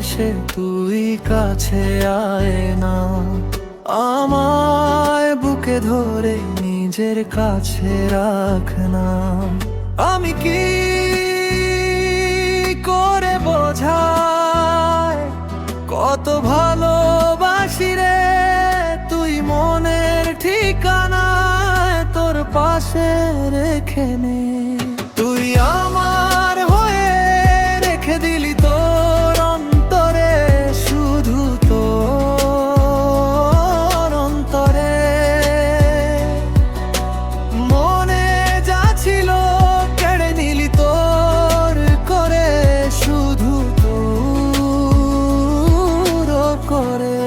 এসে তুই কাছে আয় না, আমায় বুকে ধরে নিজের কাছে রাখ না। আমি কি করে বোঝাই কত ভালোবাসি রে, তুই মনের ঠিকানায় তোর পাশে রেখে নে। তুই আমার হয়ে রেখে দিলি তোর অন্তরে, শুধু তোর অন্তরে মনে যা ছিল কেড়ে নিলি তোর করে, শুধু তোর করে।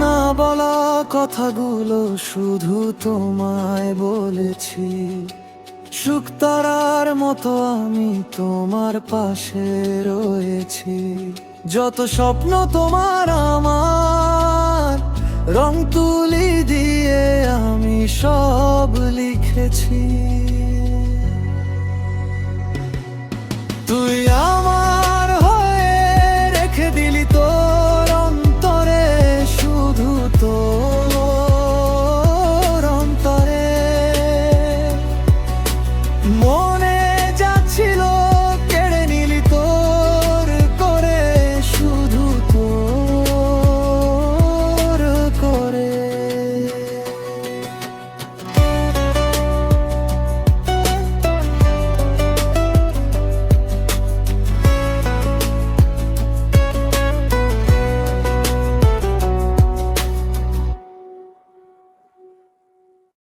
না বলা কথাগুলো শুধু তোমায় বলেছি, সুখ তারার মতো আমি তোমার পাশে রয়েছি। যত স্বপ্ন তোমার আমার, রং তুলি দিয়ে আমি সব লিখেছি। তুই